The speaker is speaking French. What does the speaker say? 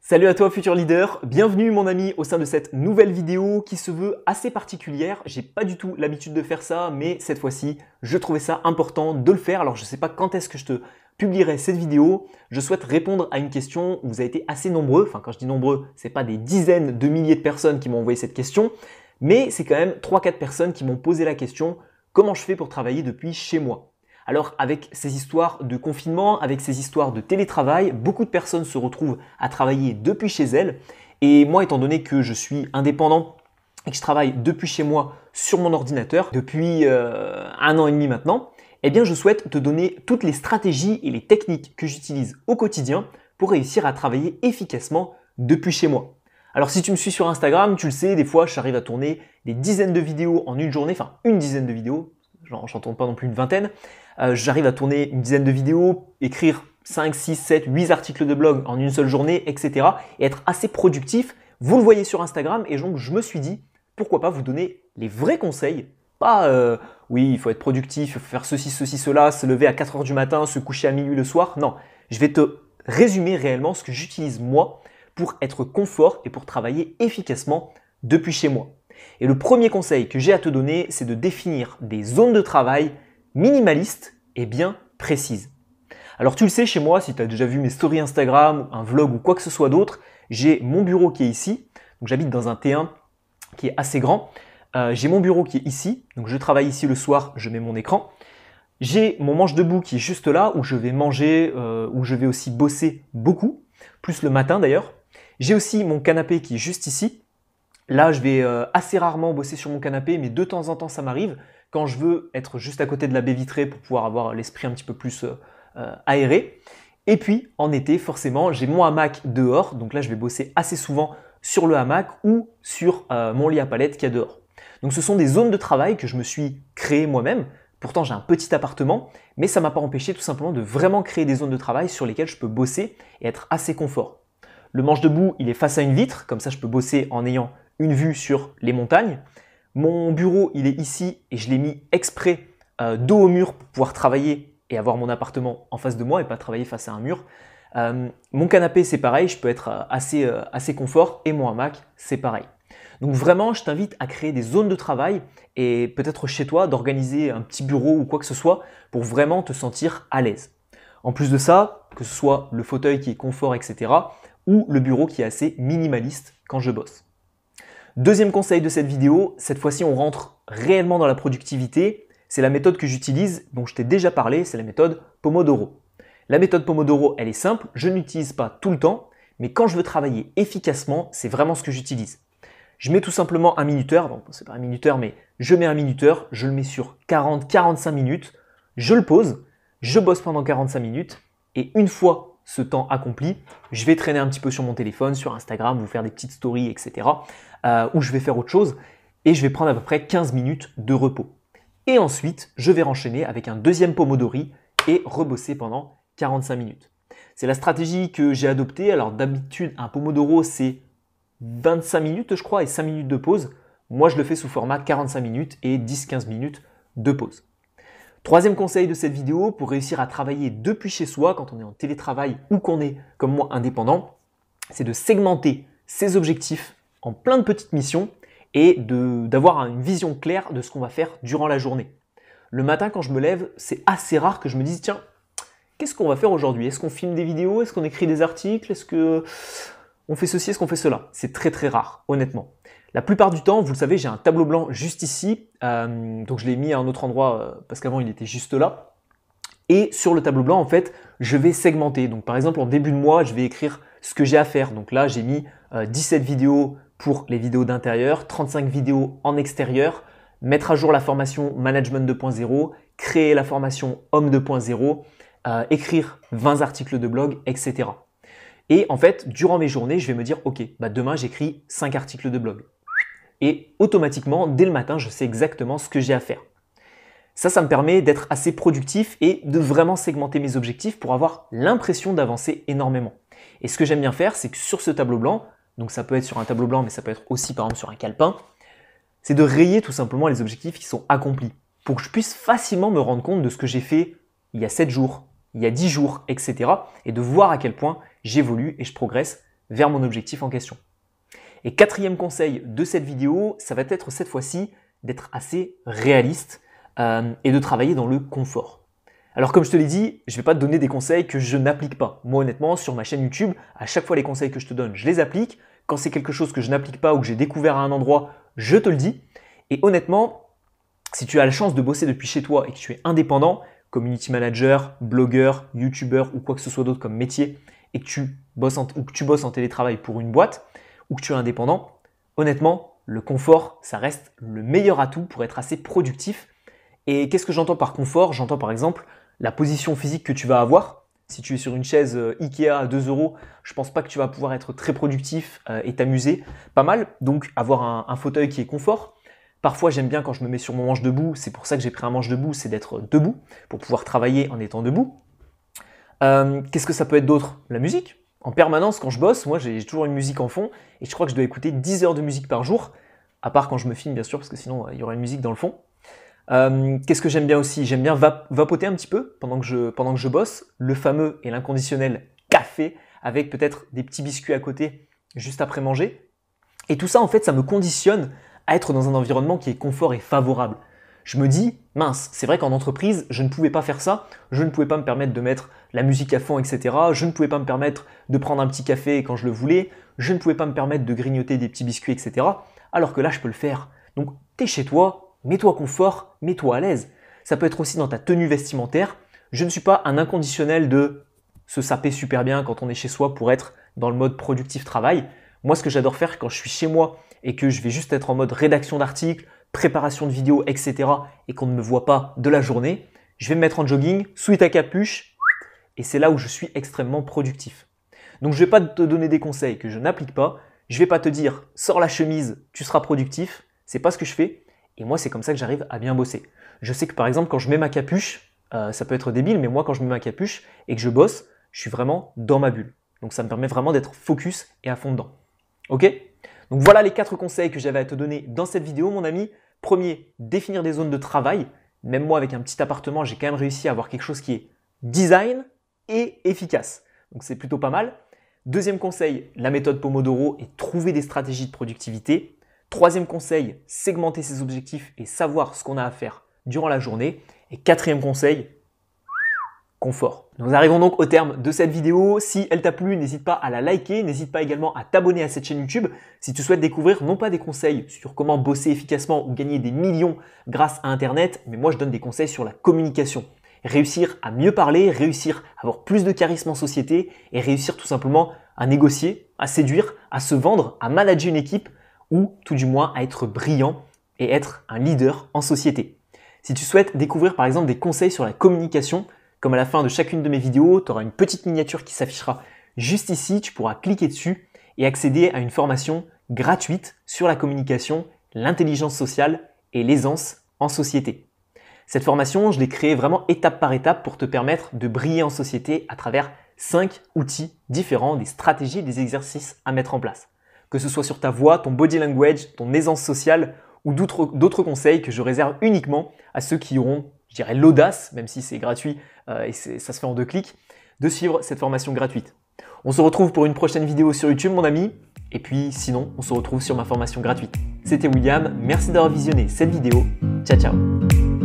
Salut à toi futur leader, bienvenue mon ami au sein de cette nouvelle vidéo qui se veut assez particulière. J'ai pas du tout l'habitude de faire ça, mais cette fois-ci, je trouvais ça important de le faire. Alors je sais pas quand est-ce que je te publierai cette vidéo. Je souhaite répondre à une question où vous avez été assez nombreux. Enfin quand je dis nombreux, c'est pas des dizaines de milliers de personnes qui m'ont envoyé cette question, mais c'est quand même 3-4 personnes qui m'ont posé la question: comment je fais pour travailler depuis chez moi? Alors avec ces histoires de confinement, avec ces histoires de télétravail, beaucoup de personnes se retrouvent à travailler depuis chez elles. Et moi, étant donné que je suis indépendant et que je travaille depuis chez moi sur mon ordinateur depuis 1 an et demi maintenant, eh bien je souhaite te donner toutes les stratégies et les techniques que j'utilise au quotidien pour réussir à travailler efficacement depuis chez moi. Alors si tu me suis sur Instagram, tu le sais, des fois j'arrive à tourner des dizaines de vidéos en une journée, enfin une dizaine de vidéos, j'en tourne pas non plus une vingtaine. J'arrive à tourner une dizaine de vidéos, écrire 5, 6, 7, 8 articles de blog en une seule journée, etc. et être assez productif. Vous le voyez sur Instagram et donc je me suis dit, pourquoi pas vous donner les vrais conseils. Pas oui, il faut être productif, il faut faire ceci, cela, se lever à 4 heures du matin, se coucher à minuit le soir. Non, je vais te résumer réellement ce que j'utilise moi pour être confort et pour travailler efficacement depuis chez moi. Et le premier conseil que j'ai à te donner, c'est de définir des zones de travail minimalistes et bien précises. Alors tu le sais, chez moi, si tu as déjà vu mes stories Instagram, un vlog ou quoi que ce soit d'autre, j'ai mon bureau qui est ici. Donc j'habite dans un T1 qui est assez grand. J'ai mon bureau qui est ici. Donc je travaille ici le soir, je mets mon écran. J'ai mon manche debout qui est juste là, où je vais manger, où je vais aussi bosser beaucoup, plus le matin d'ailleurs. J'ai aussi mon canapé qui est juste ici. Là, je vais assez rarement bosser sur mon canapé, mais de temps en temps, ça m'arrive quand je veux être juste à côté de la baie vitrée pour pouvoir avoir l'esprit un petit peu plus aéré. Et puis, en été, forcément, j'ai mon hamac dehors. Donc là, je vais bosser assez souvent sur le hamac ou sur mon lit à palettes qu'il y a dehors. Donc ce sont des zones de travail que je me suis créées moi-même. Pourtant, j'ai un petit appartement, mais ça ne m'a pas empêché tout simplement de vraiment créer des zones de travail sur lesquelles je peux bosser et être assez confort. Le manche debout, il est face à une vitre, comme ça je peux bosser en ayant une vue sur les montagnes. Mon bureau, il est ici et je l'ai mis exprès dos au mur pour pouvoir travailler et avoir mon appartement en face de moi et pas travailler face à un mur. Mon canapé, c'est pareil, je peux être assez confort et mon hamac, c'est pareil. Donc vraiment, je t'invite à créer des zones de travail et peut-être chez toi d'organiser un petit bureau ou quoi que ce soit pour vraiment te sentir à l'aise. En plus de ça, que ce soit le fauteuil qui est confort, etc. ou le bureau qui est assez minimaliste quand je bosse. Deuxième conseil de cette vidéo, cette fois-ci on rentre réellement dans la productivité. C'est la méthode que j'utilise, dont je t'ai déjà parlé, c'est la méthode Pomodoro. La méthode Pomodoro, elle est simple, je ne l'utilise pas tout le temps, mais quand je veux travailler efficacement, c'est vraiment ce que j'utilise. Je mets tout simplement un minuteur, bon c'est pas un minuteur, mais je mets un minuteur, je le mets sur 40-45 minutes, je le pose, je bosse pendant 45 minutes, et une fois ce temps accompli, je vais traîner un petit peu sur mon téléphone, sur Instagram, vous faire des petites stories, etc. Ou je vais faire autre chose et je vais prendre à peu près 15 minutes de repos. Et ensuite, je vais enchaîner avec un deuxième Pomodori et rebosser pendant 45 minutes. C'est la stratégie que j'ai adoptée. Alors d'habitude, un Pomodoro, c'est 25 minutes, je crois, et 5 minutes de pause. Moi, je le fais sous format 45 minutes et 10-15 minutes de pause. Troisième conseil de cette vidéo, pour réussir à travailler depuis chez soi, quand on est en télétravail ou qu'on est, comme moi, indépendant, c'est de segmenter ses objectifs en plein de petites missions et d'avoir une vision claire de ce qu'on va faire durant la journée. Le matin, quand je me lève, c'est assez rare que je me dise, tiens, qu'est-ce qu'on va faire aujourd'hui? Est-ce qu'on filme des vidéos? Est-ce qu'on écrit des articles? Est-ce qu'on fait ceci? Est-ce qu'on fait cela? C'est très très rare, honnêtement. La plupart du temps, vous le savez, j'ai un tableau blanc juste ici, donc je l'ai mis à un autre endroit parce qu'avant il était juste là. Et sur le tableau blanc, en fait, je vais segmenter. Donc par exemple, en début de mois, je vais écrire ce que j'ai à faire. Donc là, j'ai mis 17 vidéos pour les vidéos d'intérieur, 35 vidéos en extérieur, mettre à jour la formation Management 2.0, créer la formation Homme 2.0, écrire 20 articles de blog, etc. Et en fait, durant mes journées, je vais me dire, ok, demain j'écris 5 articles de blog. Et automatiquement, dès le matin, je sais exactement ce que j'ai à faire. Ça me permet d'être assez productif et de vraiment segmenter mes objectifs pour avoir l'impression d'avancer énormément. Et ce que j'aime bien faire, c'est que sur ce tableau blanc, donc ça peut être sur un tableau blanc, mais ça peut être aussi par exemple sur un calepin, c'est de rayer tout simplement les objectifs qui sont accomplis pour que je puisse facilement me rendre compte de ce que j'ai fait il y a 7 jours, il y a 10 jours, etc. et de voir à quel point j'évolue et je progresse vers mon objectif en question. Et quatrième conseil de cette vidéo, ça va être cette fois-ci d'être assez réaliste et de travailler dans le confort. Alors comme je te l'ai dit, je ne vais pas te donner des conseils que je n'applique pas. Moi honnêtement, sur ma chaîne YouTube, à chaque fois les conseils que je te donne, je les applique. Quand c'est quelque chose que je n'applique pas ou que j'ai découvert à un endroit, je te le dis. Et honnêtement, si tu as la chance de bosser depuis chez toi et que tu es indépendant, community manager, blogueur, youtubeur ou quoi que ce soit d'autre comme métier, et que tu bosses en télétravail pour une boîte, ou que tu es indépendant, honnêtement, le confort, ça reste le meilleur atout pour être assez productif. Et qu'est-ce que j'entends par confort? J'entends par exemple la position physique que tu vas avoir. Si tu es sur une chaise Ikea à 2 €, je pense pas que tu vas pouvoir être très productif et t'amuser pas mal. Donc avoir un fauteuil qui est confort. Parfois j'aime bien quand je me mets sur mon manche debout, c'est pour ça que j'ai pris un manche debout, c'est d'être debout pour pouvoir travailler en étant debout. Qu'est-ce que ça peut être d'autre? La musique. En permanence, quand je bosse, moi j'ai toujours une musique en fond et je crois que je dois écouter 10 heures de musique par jour, à part quand je me filme bien sûr, parce que sinon il y aurait une musique dans le fond. Qu'est-ce que j'aime bien aussi? J'aime bien vapoter un petit peu pendant que je bosse, le fameux et l'inconditionnel café avec peut-être des petits biscuits à côté juste après manger. Et tout ça en fait, ça me conditionne à être dans un environnement qui est confort et favorable. Je me dis, mince, c'est vrai qu'en entreprise, je ne pouvais pas faire ça, je ne pouvais pas me permettre de mettre la musique à fond, etc. Je ne pouvais pas me permettre de prendre un petit café quand je le voulais, je ne pouvais pas me permettre de grignoter des petits biscuits, etc. Alors que là, je peux le faire. Donc, t'es chez toi, mets-toi confort, mets-toi à l'aise. Ça peut être aussi dans ta tenue vestimentaire. Je ne suis pas un inconditionnel de se saper super bien quand on est chez soi pour être dans le mode productif travail. Moi, ce que j'adore faire quand je suis chez moi et que je vais juste être en mode rédaction d'articles, préparation de vidéos, etc. et qu'on ne me voit pas de la journée, je vais me mettre en jogging, sweat à capuche et c'est là où je suis extrêmement productif. Donc je ne vais pas te donner des conseils que je n'applique pas, je ne vais pas te dire sors la chemise, tu seras productif, c'est pas ce que je fais et moi c'est comme ça que j'arrive à bien bosser. Je sais que par exemple quand je mets ma capuche, ça peut être débile mais moi quand je mets ma capuche et que je bosse, je suis vraiment dans ma bulle. Donc ça me permet vraiment d'être focus et à fond dedans. Ok? Donc voilà les 4 conseils que j'avais à te donner dans cette vidéo mon ami. Premier, définir des zones de travail. Même moi avec un petit appartement, j'ai quand même réussi à avoir quelque chose qui est design et efficace. Donc c'est plutôt pas mal. Deuxième conseil, la méthode Pomodoro et trouver des stratégies de productivité. Troisième conseil, segmenter ses objectifs et savoir ce qu'on a à faire durant la journée. Et quatrième conseil, confort. Nous arrivons donc au terme de cette vidéo. Si elle t'a plu, n'hésite pas à la liker, n'hésite pas également à t'abonner à cette chaîne YouTube si tu souhaites découvrir non pas des conseils sur comment bosser efficacement ou gagner des millions grâce à Internet, mais moi je donne des conseils sur la communication. Réussir à mieux parler, réussir à avoir plus de charisme en société et réussir tout simplement à négocier, à séduire, à se vendre, à manager une équipe ou tout du moins à être brillant et être un leader en société. Si tu souhaites découvrir par exemple des conseils sur la communication, comme à la fin de chacune de mes vidéos, tu auras une petite miniature qui s'affichera juste ici. Tu pourras cliquer dessus et accéder à une formation gratuite sur la communication, l'intelligence sociale et l'aisance en société. Cette formation, je l'ai créée vraiment étape par étape pour te permettre de briller en société à travers 5 outils différents, des stratégies et des exercices à mettre en place. Que ce soit sur ta voix, ton body language, ton aisance sociale ou d'autres conseils que je réserve uniquement à ceux qui auront, je dirais, l'audace, même si c'est gratuit et ça se fait en 2 clics, de suivre cette formation gratuite. On se retrouve pour une prochaine vidéo sur YouTube, mon ami. Et puis sinon, on se retrouve sur ma formation gratuite. C'était William, merci d'avoir visionné cette vidéo. Ciao, ciao.